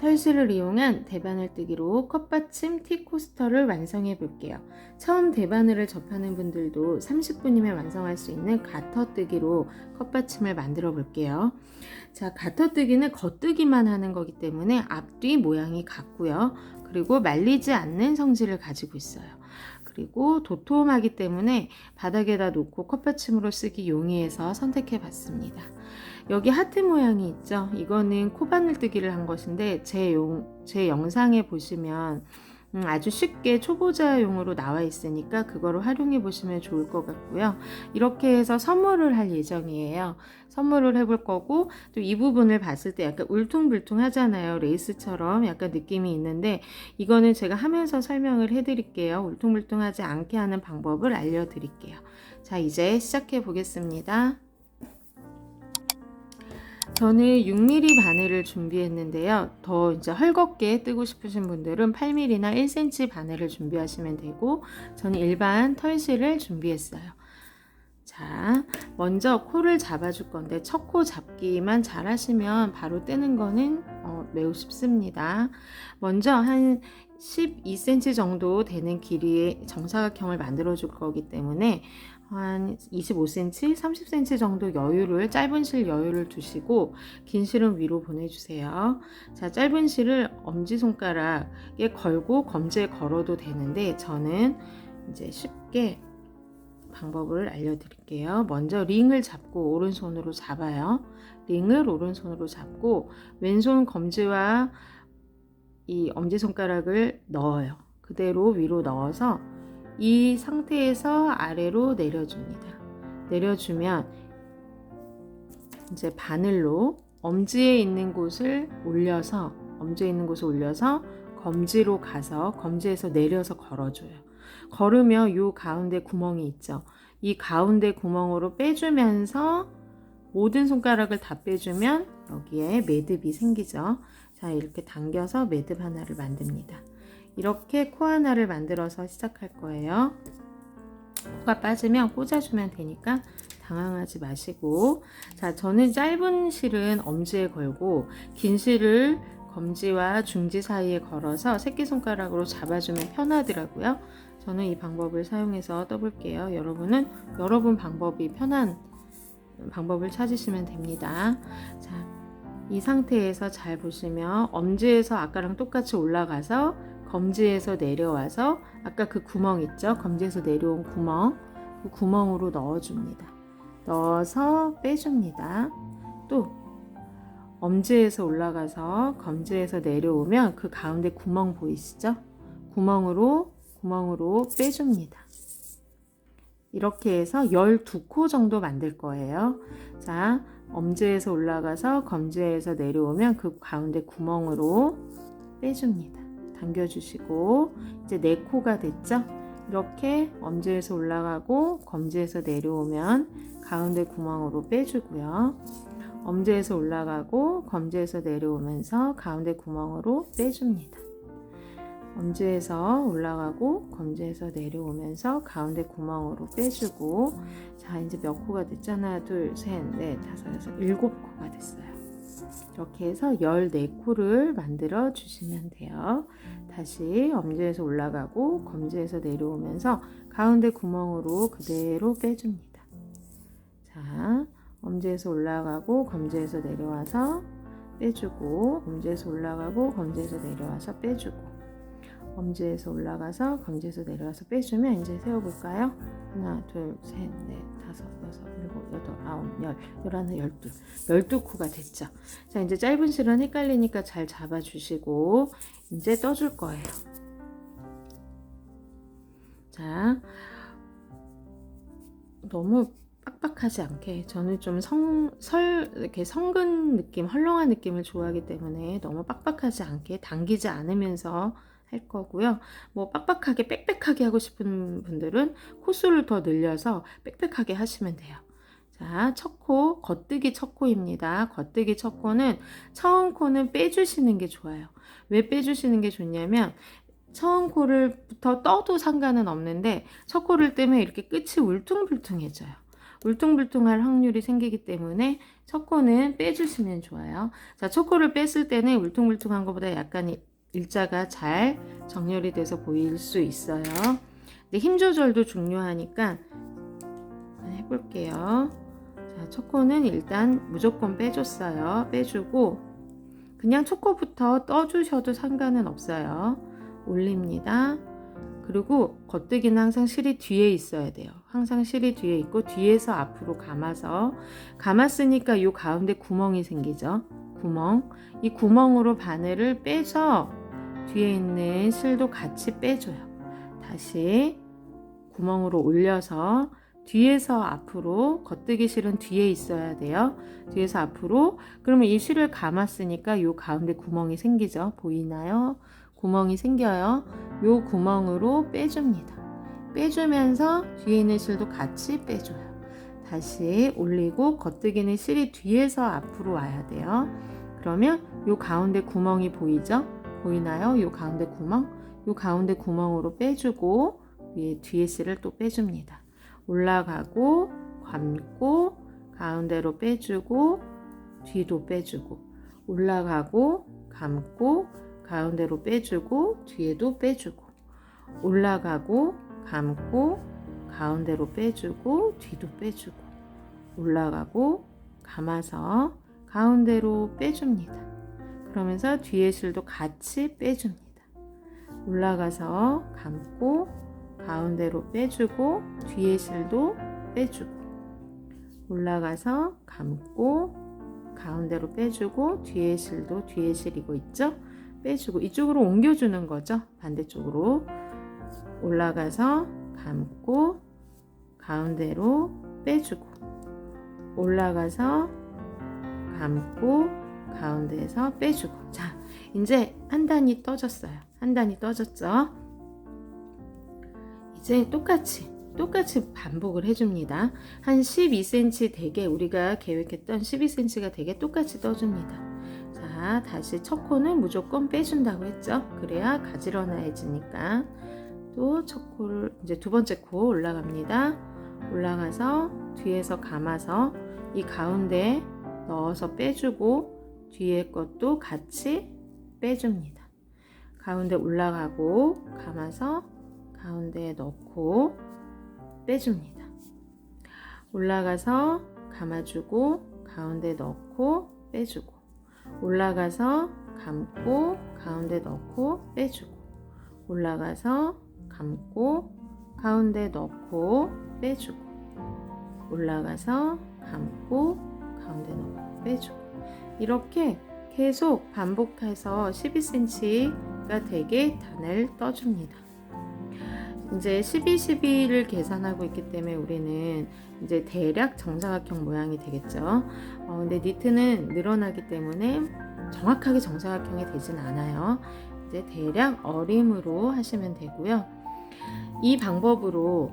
털실을 이용한 대바늘 뜨기로 컵받침 티 코스터를 완성해 볼게요. 처음 대바늘을 접하는 분들도 30분이면 완성할 수 있는 가터 뜨기로 컵받침을 만들어 볼게요. 자, 가터 뜨기는 겉뜨기만 하는 거기 때문에 앞뒤 모양이 같고요. 그리고 말리지 않는 성질을 가지고 있어요. 그리고 도톰하기 때문에 바닥에다 놓고 컵받침으로 쓰기 용이해서 선택해 봤습니다. 여기 하트 모양이 있죠. 이거는 코바늘 뜨기를 한 것인데 제 영상에 보시면 아주 쉽게 초보자용으로 나와 있으니까 그거를 활용해 보시면 좋을 것 같고요. 이렇게 해서 선물을 할 예정이에요. 선물을 해볼 거고, 또 이 부분을 봤을 때 약간 울퉁불퉁 하잖아요. 레이스처럼 약간 느낌이 있는데, 이거는 제가 하면서 설명을 해드릴게요. 울퉁불퉁하지 않게 하는 방법을 알려드릴게요. 자, 이제 시작해 보겠습니다. 저는 6mm 바늘을 준비했는데요. 더 이제 헐겁게 뜨고 싶으신 분들은 8mm나 1cm 바늘을 준비하시면 되고, 저는 일반 털실을 준비했어요. 자, 먼저 코를 잡아줄 건데 첫 코 잡기만 잘 하시면 바로 뜨는 거는 매우 쉽습니다. 먼저 한 12cm 정도 되는 길이의 정사각형을 만들어 줄 거기 때문에 한 25cm, 30cm 정도 여유를, 짧은 실 여유를 두시고 긴 실은 위로 보내주세요. 자, 짧은 실을 엄지손가락에 걸고 검지에 걸어도 되는데 저는 이제 쉽게 방법을 알려드릴게요. 먼저 링을 잡고 오른손으로 잡아요. 링을 오른손으로 잡고 왼손 검지와 이 엄지손가락을 넣어요. 그대로 위로 넣어서 이 상태에서 아래로 내려줍니다. 내려주면 이제 바늘로 엄지에 있는 곳을 올려서 검지로 가서 검지에서 내려서 걸어줘요. 걸으면 요 가운데 구멍이 있죠. 이 가운데 구멍으로 빼주면서 모든 손가락을 다 빼주면 여기에 매듭이 생기죠. 자, 이렇게 당겨서 매듭 하나를 만듭니다. 이렇게 코 하나를 만들어서 시작할 거예요. 코가 빠지면 꽂아주면 되니까 당황하지 마시고, 자, 저는 짧은 실은 엄지에 걸고 긴 실을 검지와 중지 사이에 걸어서 새끼손가락으로 잡아주면 편하더라고요. 저는 이 방법을 사용해서 떠볼게요. 여러분은 여러분 방법이 편한 방법을 찾으시면 됩니다. 자, 이 상태에서 잘 보시면 엄지에서 아까랑 똑같이 올라가서 검지에서 내려와서 아까 그 구멍 있죠? 검지에서 내려온 구멍, 그 구멍으로 넣어줍니다. 넣어서 빼줍니다. 또 엄지에서 올라가서 검지에서 내려오면 그 가운데 구멍 보이시죠? 구멍으로 빼줍니다. 이렇게 해서 12코 정도 만들 거예요. 자, 엄지에서 올라가서 검지에서 내려오면 그 가운데 구멍으로 빼줍니다. 당겨주시고 이제 4코가 됐죠? 이렇게 엄지에서 올라가고 검지에서 내려오면 가운데 구멍으로 빼주고요. 엄지에서 올라가고 검지에서 내려오면서 가운데 구멍으로 빼줍니다. 엄지에서 올라가고 검지에서 내려오면서 가운데 구멍으로 빼주고, 자, 이제 몇 코가 됐잖아요. 둘, 셋, 넷, 다섯, 여섯, 7코가 됐어요. 이렇게 해서 14코를 만들어 주시면 돼요. 다시 엄지에서 올라가고 검지에서 내려오면서 가운데 구멍으로 그대로 빼줍니다. 자, 엄지에서 올라가고 검지에서 내려와서 빼주고, 엄지에서 올라가고 검지에서 내려와서 빼주고, 엄지에서 올라가서 검지에서 내려와서 빼주면 이제 세어볼까요? 하나, 둘, 셋, 넷, 다섯, 여섯, 일곱, 여덟, 아홉, 열, 열하나, 12코가 됐죠. 자, 이제 짧은 실은 헷갈리니까 잘 잡아주시고 이제 떠줄 거예요. 자, 너무 빡빡하지 않게, 저는 좀 이렇게 성근 느낌, 헐렁한 느낌을 좋아하기 때문에 너무 빡빡하지 않게 당기지 않으면서 할 거고요. 뭐 빡빡하게 빽빽하게 하고 싶은 분들은 코수를 더 늘려서 빽빽하게 하시면 돼요. 자, 첫 코, 겉뜨기 첫 코입니다. 겉뜨기 첫 코는 처음 코는 빼주시는 게 좋아요. 왜 빼주시는 게 좋냐면 처음 코를부터 떠도 상관은 없는데 첫 코를 뜨면 이렇게 끝이 울퉁불퉁해져요. 울퉁불퉁할 확률이 생기기 때문에 첫 코는 빼주시면 좋아요. 자, 첫 코를 뺐을 때는 울퉁불퉁한 것보다 약간 일자가 잘 정렬이 돼서 보일 수 있어요. 근데 힘 조절도 중요하니까 해볼게요. 자, 첫 코는 일단 무조건 빼줬어요. 빼주고 그냥 첫 코부터 떠주셔도 상관은 없어요. 올립니다. 그리고 겉뜨기는 항상 실이 뒤에 있어야 돼요. 항상 실이 뒤에 있고 뒤에서 앞으로 감았으니까 이 가운데 구멍이 생기죠. 구멍. 이 구멍으로 바늘을 빼서 뒤에 있는 실도 같이 빼줘요. 다시 구멍으로 올려서 뒤에서 앞으로, 겉뜨기 실은 뒤에 있어야 돼요. 뒤에서 앞으로. 그러면 이 실을 감았으니까 이 가운데 구멍이 생기죠. 보이나요? 구멍이 생겨요. 이 구멍으로 빼줍니다. 빼주면서 뒤에 있는 실도 같이 빼줘요. 다시 올리고 겉뜨기는 실이 뒤에서 앞으로 와야 돼요. 그러면 이 가운데 구멍이 보이죠? 보이나요? 이 가운데 구멍? 이 가운데 구멍으로 빼주고 뒤에 실을 또 빼줍니다. 올라가고 감고 가운데로 빼주고 뒤도 빼주고 올라가고 감고 가운데로 빼주고 뒤에도 빼주고 올라가고 감고 가운데로 빼주고 뒤도 빼주고 올라가고 감아서 가운데로 빼줍니다. 그러면서 뒤에 실도 같이 빼줍니다. 올라가서 감고 가운데로 빼주고 뒤에 실도 빼주고 올라가서 감고 가운데로 빼주고 뒤에 실도 뒤에 실이고 있죠? 빼주고 이쪽으로 옮겨주는 거죠. 반대쪽으로 올라가서 감고 가운데로 빼주고 올라가서 감고 가운데에서 빼주고. 자, 이제 한 단이 떠졌어요. 한 단이 떠졌죠? 이제 똑같이 반복을 해줍니다. 한 12cm 되게 우리가 계획했던 12cm가 되게 똑같이 떠줍니다. 자, 다시 첫 코는 무조건 빼준다고 했죠. 그래야 가지런해지니까. 또 첫 코를 이제 두 번째 코 올라갑니다. 올라가서 뒤에서 감아서 이 가운데 넣어서 빼주고 뒤에 것도 같이 빼줍니다. 가운데 올라가고 감아서 가운데에 넣고 빼줍니다. 올라가서 감아주고 가운데 넣고 빼주고 올라가서 감고 가운데 넣고 빼주고 올라가서 감고 가운데 넣고 빼주고 올라가서 감고 가운데 넣고 빼주고 이렇게 계속 반복해서 12cm가 되게 단을 떠줍니다. 이제 12, 12를 계산하고 있기 때문에 우리는 이제 대략 정사각형 모양이 되겠죠. 근데 니트는 늘어나기 때문에 정확하게 정사각형이 되진 않아요. 이제 대략 어림으로 하시면 되고요. 이 방법으로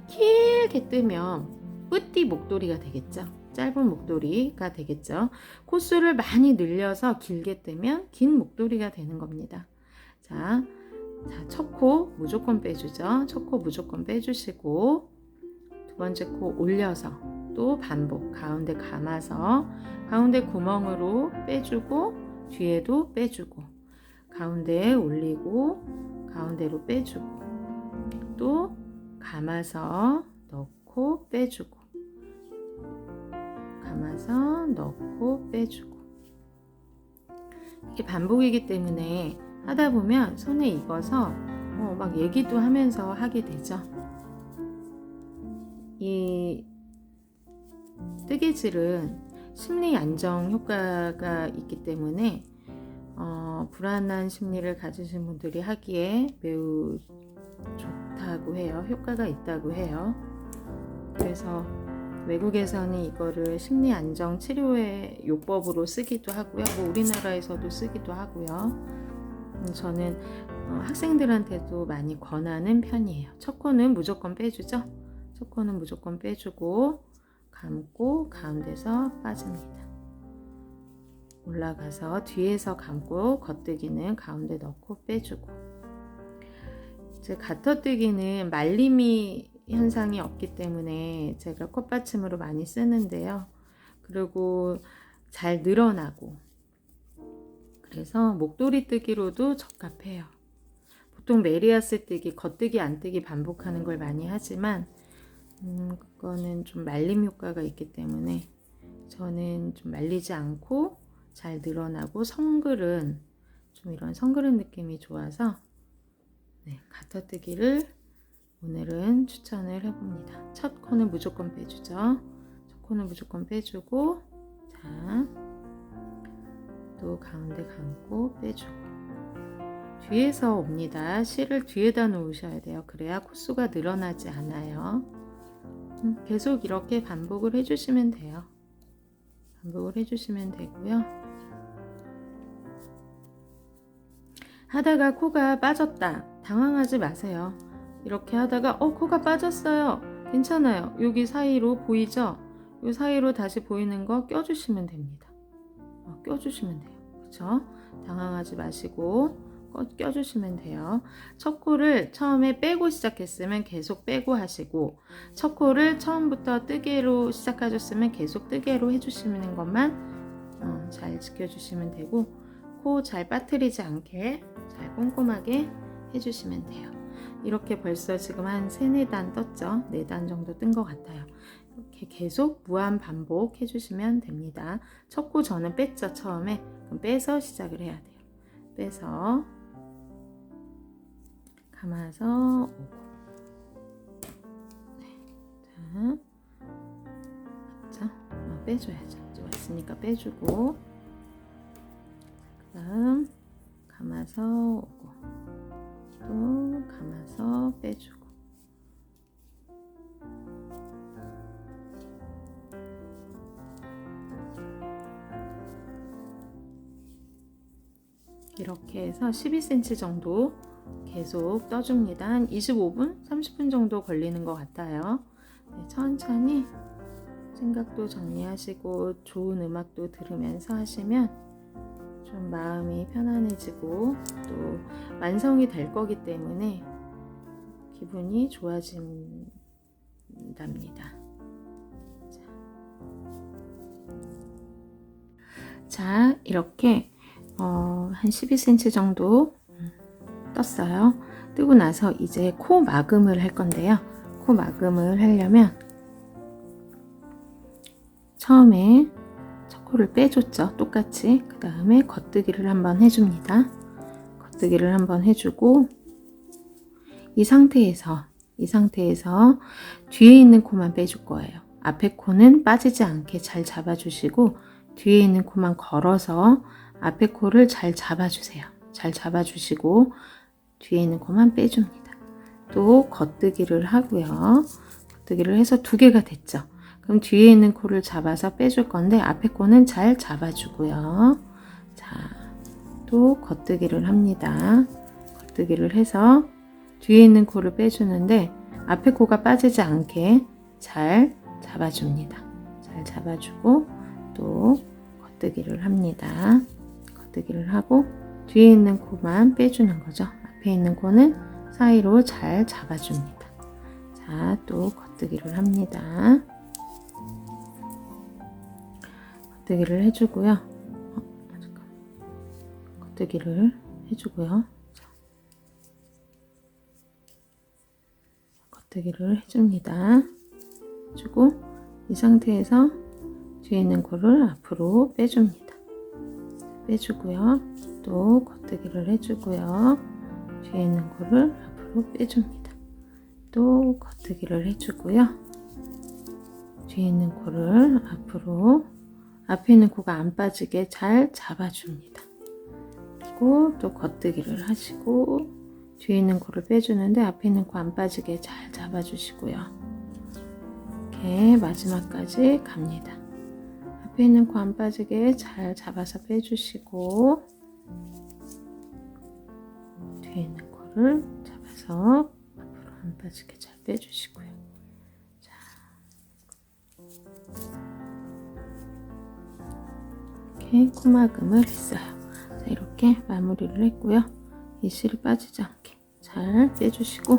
길게 뜨면 뿌띠 목도리가 되겠죠. 짧은 목도리가 되겠죠. 코수를 많이 늘려서 길게 뜨면 긴 목도리가 되는 겁니다. 자, 첫 코 무조건 빼주죠. 첫 코 무조건 빼주시고 두 번째 코 올려서 또 반복 가운데 감아서 가운데 구멍으로 빼주고 뒤에도 빼주고 가운데에 올리고 가운데로 빼주고 또 감아서 넣고 빼주고 감아서 넣고 빼주고 이게 반복이기 때문에 하다 보면 손에 익어서 막 얘기도 하면서 하게 되죠. 이 뜨개질은 심리 안정 효과가 있기 때문에 불안한 심리를 가지신 분들이 하기에 매우 좋다고 해요. 효과가 있다고 해요. 그래서 외국에서는 이거를 심리 안정 치료의 요법으로 쓰기도 하고요. 뭐 우리나라에서도 쓰기도 하고요. 저는 학생들한테도 많이 권하는 편이에요. 첫 코는 무조건 빼주죠. 첫 코는 무조건 빼주고 감고 가운데서 빠집니다. 올라가서 뒤에서 감고 겉뜨기는 가운데 넣고 빼주고 이제 가터뜨기는 말림이 현상이 없기 때문에 제가 콧받침으로 많이 쓰는데요. 그리고 잘 늘어나고, 그래서 목도리 뜨기로도 적합해요. 보통 메리아스 뜨기, 겉뜨기, 안뜨기 반복하는 걸 많이 하지만 그거는 좀 말림 효과가 있기 때문에 저는 좀 말리지 않고 잘 늘어나고 성글은 좀 이런 성글은 느낌이 좋아서 가터뜨기를 오늘은 추천을 해봅니다. 첫 코는 무조건 빼주죠. 첫 코는 무조건 빼주고, 자, 또 가운데 감고 빼주고, 뒤에서 옵니다. 실을 뒤에다 놓으셔야 돼요. 그래야 코수가 늘어나지 않아요. 계속 이렇게 반복을 해주시면 돼요. 반복을 해주시면 되고요. 하다가 코가 빠졌다, 당황하지 마세요. 이렇게 하다가 코가 빠졌어요. 괜찮아요. 여기 사이로 보이죠? 이 사이로 다시 보이는 거 껴주시면 됩니다. 껴주시면 돼요. 그쵸? 당황하지 마시고 껴주시면 돼요. 첫 코를 처음에 빼고 시작했으면 계속 빼고 하시고, 첫 코를 처음부터 뜨개로 시작하셨으면 계속 뜨개로 해주시는 것만 잘 지켜주시면 되고, 코 잘 빠뜨리지 않게 잘 꼼꼼하게 해주시면 돼요. 이렇게 벌써 지금 한 3, 4단 떴죠? 4단 정도 뜬 것 같아요. 이렇게 계속 무한 반복 해주시면 됩니다. 첫 코 저는 뺐죠, 처음에. 그럼 빼서 시작을 해야 돼요. 빼서 감아서 오고, 자, 맞죠? 빼줘야죠. 이제 왔으니까 빼주고, 그 다음 감아서 오고, 또 감아서 빼주고, 이렇게 해서 12cm 정도 계속 떠줍니다. 한 25분, 30분 정도 걸리는 것 같아요. 천천히 생각도 정리하시고 좋은 음악도 들으면서 하시면 좀 마음이 편안해지고 또 완성이 될 거기 때문에 기분이 좋아진답니다. 자, 이렇게 한 12cm 정도 떴어요. 뜨고 나서 이제 코 마금을 할 건데요. 코 마금을 하려면 처음에 첫 코를 빼줬죠. 똑같이. 그 다음에 겉뜨기를 한번 해줍니다. 겉뜨기를 한번 해주고, 이 상태에서 뒤에 있는 코만 빼줄 거예요. 앞에 코는 빠지지 않게 잘 잡아주시고, 뒤에 있는 코만 걸어서 앞에 코를 잘 잡아주세요. 잘 잡아주시고 뒤에 있는 코만 빼줍니다. 또 겉뜨기를 하고요. 겉뜨기를 해서 2개가 됐죠. 그럼 뒤에 있는 코를 잡아서 빼줄 건데 앞에 코는 잘 잡아주고요. 자, 또 겉뜨기를 합니다. 겉뜨기를 해서 뒤에 있는 코를 빼주는데 앞에 코가 빠지지 않게 잘 잡아줍니다. 잘 잡아주고 또 겉뜨기를 합니다. 겉뜨기를 하고 뒤에 있는 코만 빼주는 거죠. 앞에 있는 코는 사이로 잘 잡아줍니다. 자, 또 겉뜨기를 합니다. 겉뜨기를 해주고요. 겉뜨기를 해주고요. 겉뜨기를 해줍니다. 해주고 이 상태에서 뒤에 있는 코를 앞으로 빼줍니다. 빼주고요. 또 겉뜨기를 해주고요. 뒤에 있는 코를 앞으로 빼줍니다. 또 겉뜨기를 해주고요. 뒤에 있는 코를 앞으로, 앞에 있는 코가 안 빠지게 잘 잡아줍니다. 그리고 또 겉뜨기를 하시고 뒤에 있는 코를 빼주는데 앞에 있는 코 안 빠지게 잘 잡아주시고요. 이렇게 마지막까지 갑니다. 앞에 있는 코 안 빠지게 잘 잡아서 빼주시고 뒤에 있는 코를 잡아서 앞으로 안 빠지게 잘 빼주시고요. 자, 이렇게 코막음을 했어요. 자, 이렇게 마무리를 했고요. 이 실이 빠지지 않게 잘 빼주시고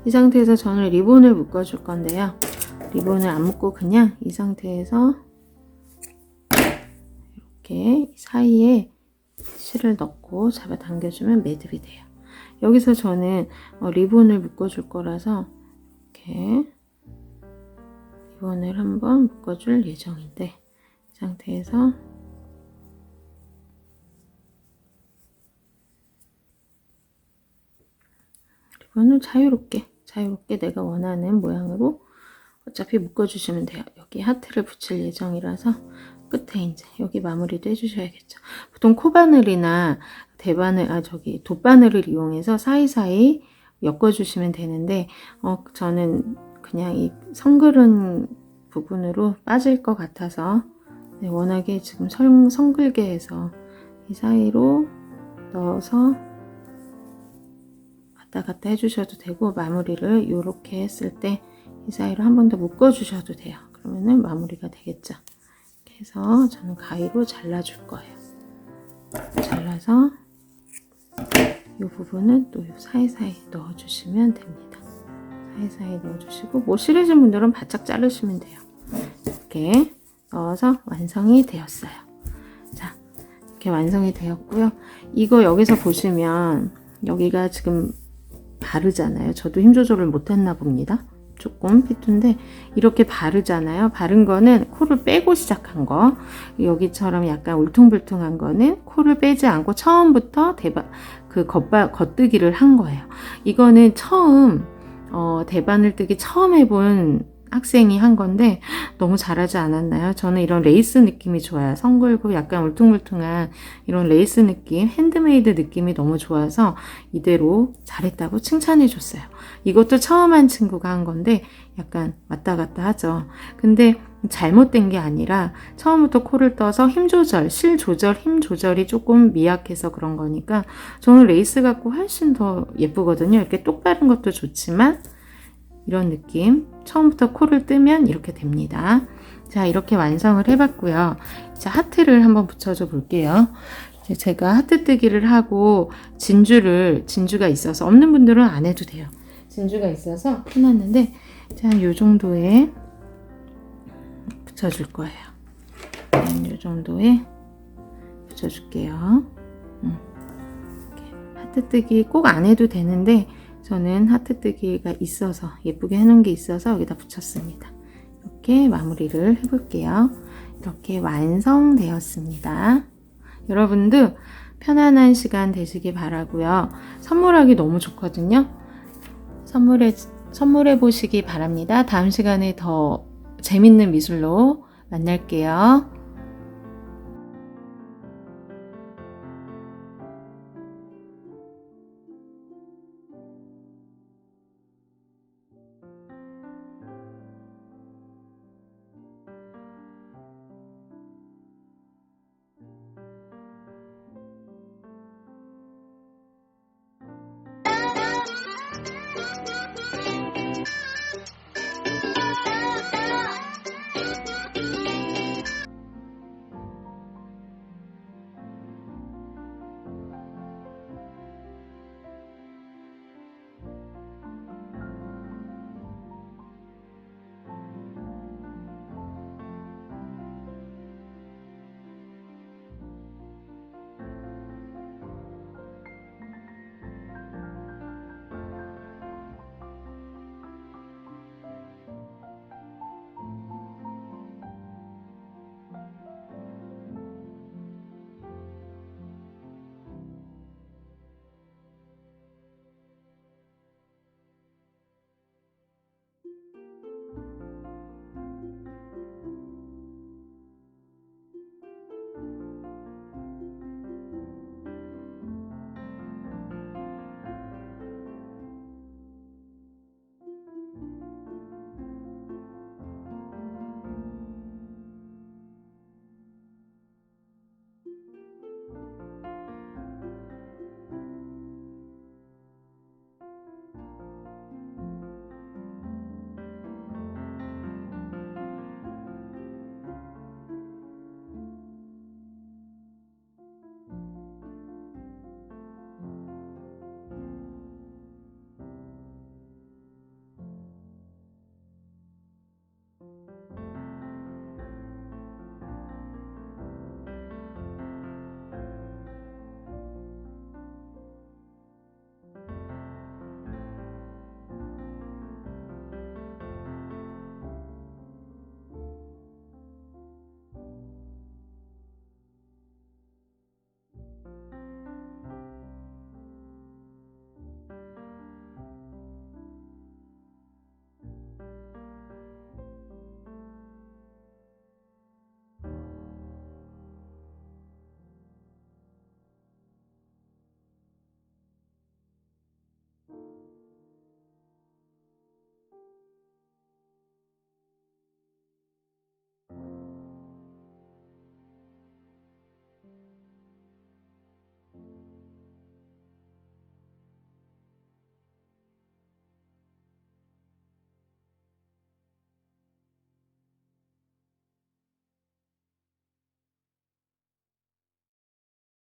이 상태에서 저는 리본을 묶어줄 건데요. 리본을 안 묶고 그냥 이 상태에서 이렇게 사이에 실을 넣고 잡아당겨주면 매듭이 돼요. 여기서 저는 리본을 묶어줄 거라서 이렇게 리본을 한번 묶어줄 예정인데, 이 상태에서 리본을 자유롭게 내가 원하는 모양으로 어차피 묶어주시면 돼요. 여기 하트를 붙일 예정이라서 끝에 이제 여기 마무리도 해주셔야겠죠. 보통 코바늘이나 돗바늘을 이용해서 사이사이 엮어주시면 되는데, 저는 그냥 이 성그른 부분으로 빠질 것 같아서, 네, 워낙에 지금 성글게 해서 이 사이로 넣어서 왔다 갔다 해주셔도 되고, 마무리를 이렇게 했을 때 이 사이로 한 번 더 묶어 주셔도 돼요. 그러면은 마무리가 되겠죠. 이렇게 해서 저는 가위로 잘라줄 거예요. 잘라서 이 부분은 또 이 사이사이 넣어주시면 됩니다. 사이사이 넣어주시고, 뭐 싫으신 분들은 바짝 자르시면 돼요. 이렇게 넣어서 완성이 되었어요. 자, 이렇게 완성이 되었고요. 이거 여기서 보시면 여기가 지금 바르잖아요. 저도 힘 조절을 못했나 봅니다. 조금 피투인데 이렇게 바르잖아요. 바른 거는 코를 빼고 시작한 거, 여기처럼 약간 울퉁불퉁한 거는 코를 빼지 않고 처음부터 겉뜨기를 한 거예요. 이거는 처음 대바늘 뜨기 처음 해본 학생이 한 건데 너무 잘하지 않았나요? 저는 이런 레이스 느낌이 좋아요. 성글고 약간 울퉁불퉁한 이런 레이스 느낌, 핸드메이드 느낌이 너무 좋아서 이대로 잘했다고 칭찬해 줬어요. 이것도 처음 한 친구가 한 건데 약간 왔다 갔다 하죠. 근데 잘못된 게 아니라 처음부터 코를 떠서 힘 조절이 조금 미약해서 그런 거니까, 저는 레이스 갖고 훨씬 더 예쁘거든요. 이렇게 똑바른 것도 좋지만 이런 느낌, 처음부터 코를 뜨면 이렇게 됩니다. 자, 이렇게 완성을 해봤고요. 자, 하트를 한번 붙여줘 볼게요. 제가 하트 뜨기를 하고 진주가 있어서, 없는 분들은 안 해도 돼요. 진주가 있어서 해놨는데, 자, 요 정도에 붙여줄 거예요. 요 정도에 붙여줄게요. 하트 뜨기 꼭 안 해도 되는데 저는 하트 뜨기가 있어서, 예쁘게 해놓은 게 있어서 여기다 붙였습니다. 이렇게 마무리를 해볼게요. 이렇게 완성되었습니다. 여러분도 편안한 시간 되시기 바라고요. 선물하기 너무 좋거든요. 선물해 보시기 바랍니다. 다음 시간에 더 재밌는 미술로 만날게요.